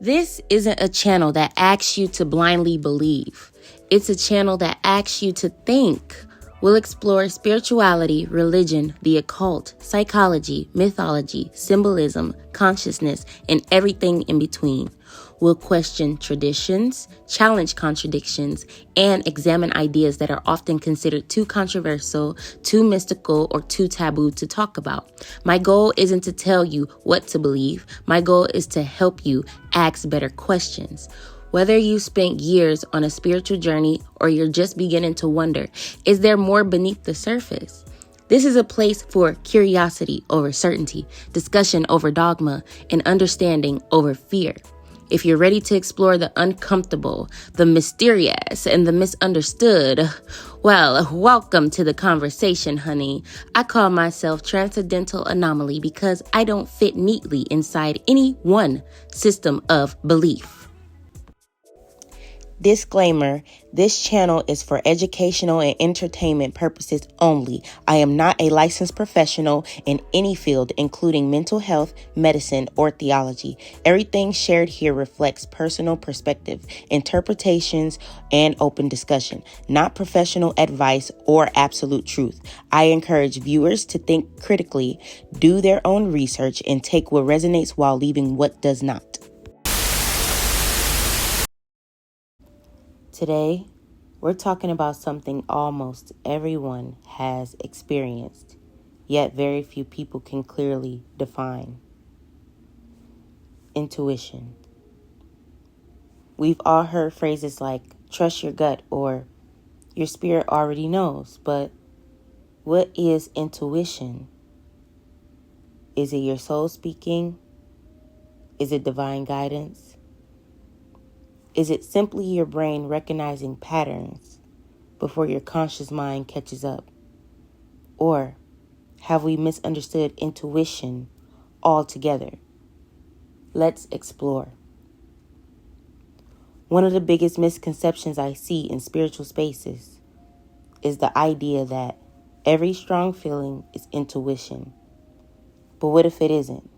This isn't a channel that asks you to blindly believe. It's a channel that asks you to think. We'll explore spirituality, religion, the occult, psychology, mythology, symbolism, consciousness, and everything in between. We'll question traditions, challenge contradictions, and examine ideas that are often considered too controversial, too mystical, or too taboo to talk about. My goal isn't to tell you what to believe. My goal is to help you ask better questions. Whether you spent years on a spiritual journey or you're just beginning to wonder, is there more beneath the surface? This is a place for curiosity over certainty, discussion over dogma, and understanding over fear. If you're ready to explore the uncomfortable, the mysterious, and the misunderstood, well, welcome to the conversation, honey. I call myself Transcendental Anomaly because I don't fit neatly inside any one system of belief. Disclaimer, this channel is for educational and entertainment purposes only. I am not a licensed professional in any field, including mental health, medicine, or theology. Everything shared here reflects personal perspective, interpretations, and open discussion, not professional advice or absolute truth. I encourage viewers to think critically, do their own research, and take what resonates while leaving what does not. Today, we're talking about something almost everyone has experienced, yet very few people can clearly define. Intuition. We've all heard phrases like, trust your gut, or your spirit already knows, but what is intuition? Is it your soul speaking? Is it divine guidance? Is it simply your brain recognizing patterns before your conscious mind catches up? Or have we misunderstood intuition altogether? Let's explore. One of the biggest misconceptions I see in spiritual spaces is the idea that every strong feeling is intuition. But what if it isn't?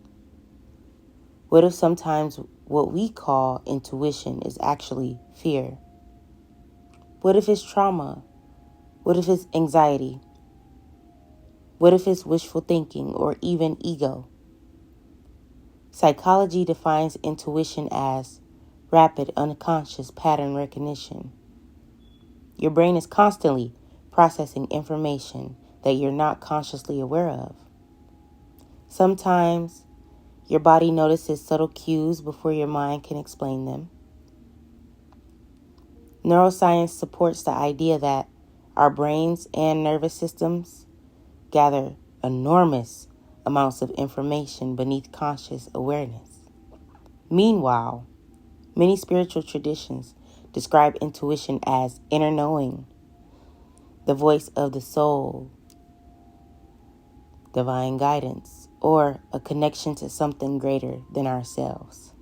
What if sometimes what we call intuition is actually fear? What if it's trauma? What if it's anxiety? What if it's wishful thinking or even ego? Psychology defines intuition as rapid unconscious pattern recognition. Your brain is constantly processing information that you're not consciously aware of. Sometimes your body notices subtle cues before your mind can explain them. Neuroscience supports the idea that our brains and nervous systems gather enormous amounts of information beneath conscious awareness. Meanwhile, many spiritual traditions describe intuition as inner knowing, the voice of the soul, divine guidance, or a connection to something greater than ourselves.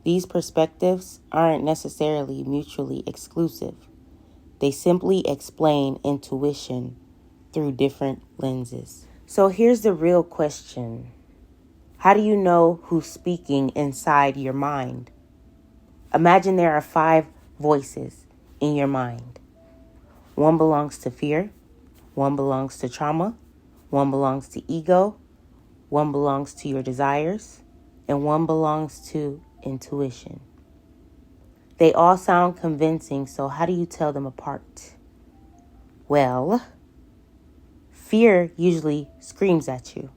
These perspectives aren't necessarily mutually exclusive. They simply explain intuition through different lenses. So here's the real question. How do you know who's speaking inside your mind? Imagine there are 5 voices in your mind. One belongs to fear, one belongs to trauma, one belongs to ego, one belongs to your desires, and one belongs to intuition. They all sound convincing, so how do you tell them apart? Well, fear usually screams at you.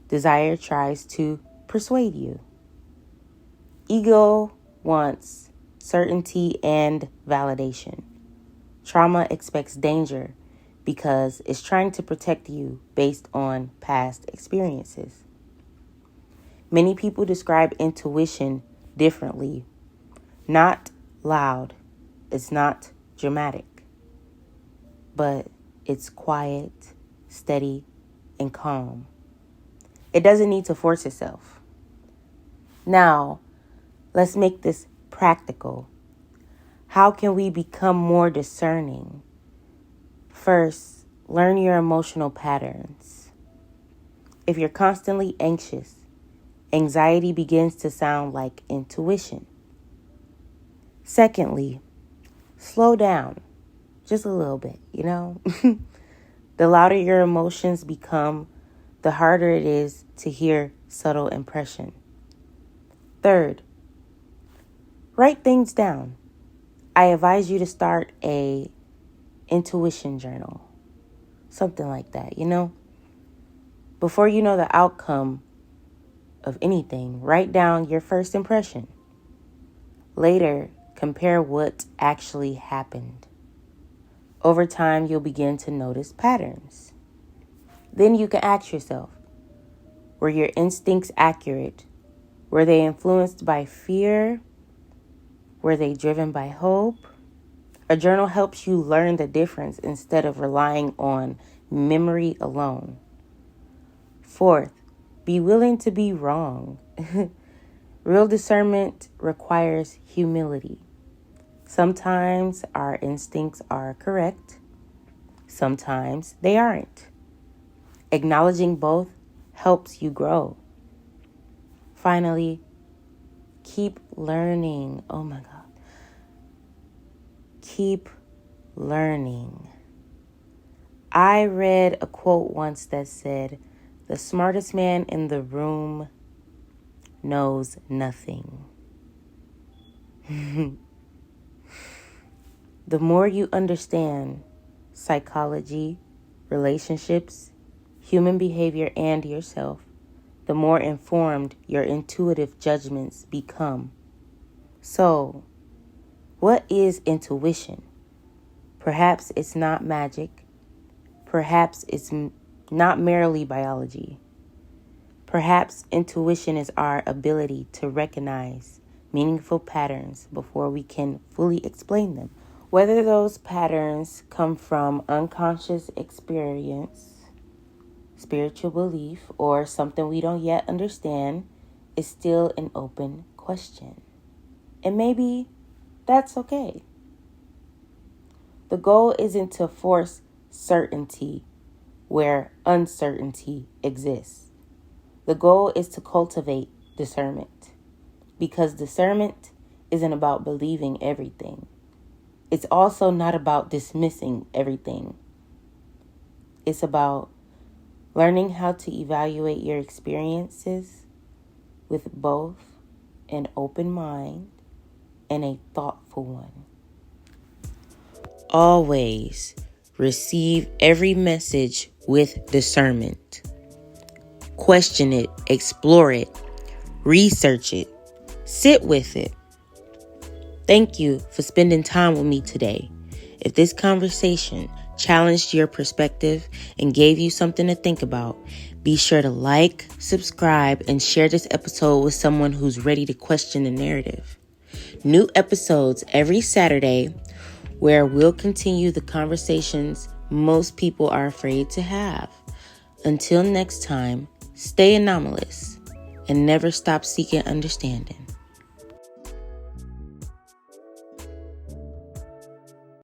Desire tries to persuade you. Ego wants certainty and validation. Trauma expects danger because it's trying to protect you based on past experiences. Many people describe intuition differently. Not loud, it's not dramatic, but it's quiet, steady, and calm. It doesn't need to force itself. Now, let's make this practical. How can we become more discerning? First, learn your emotional patterns. If you're constantly anxious, Anxiety begins to sound like intuition. Secondly, slow down just a little bit, The louder your emotions become, the harder it is to hear subtle impression. Third, write things down. I advise you to start a intuition journal. Something like that, Before you know the outcome of anything, write down your first impression. Later, compare what actually happened. Over time, you'll begin to notice patterns. Then you can ask yourself, were your instincts accurate? Were they influenced by fear? Were they driven by hope? A journal helps you learn the difference instead of relying on memory alone. Fourth, be willing to be wrong. Real discernment requires humility. Sometimes our instincts are correct. Sometimes they aren't. Acknowledging both helps you grow. Finally, keep learning. Oh my God. Keep learning. I read a quote once that said, "The smartest man in the room knows nothing." The more you understand psychology, relationships, human behavior, and yourself, the more informed your intuitive judgments become. So, what is intuition? Perhaps it's not magic. Perhaps it's not merely biology. Perhaps intuition is our ability to recognize meaningful patterns before we can fully explain them. Whether those patterns come from unconscious experience, spiritual belief, or something we don't yet understand is still an open question. And maybe that's okay. The goal isn't to force certainty where uncertainty exists. The goal is to cultivate discernment, because discernment isn't about believing everything. It's also not about dismissing everything. It's about learning how to evaluate your experiences with both an open mind and a thoughtful one. Always receive every message with discernment. Question it, explore it, research it, sit with it. Thank you for spending time with me today. If this conversation challenged your perspective and gave you something to think about, be sure to like, subscribe, and share this episode with someone who's ready to question the narrative. New episodes every Saturday, where we'll continue the conversations most people are afraid to have. Until next time, stay anomalous and never stop seeking understanding.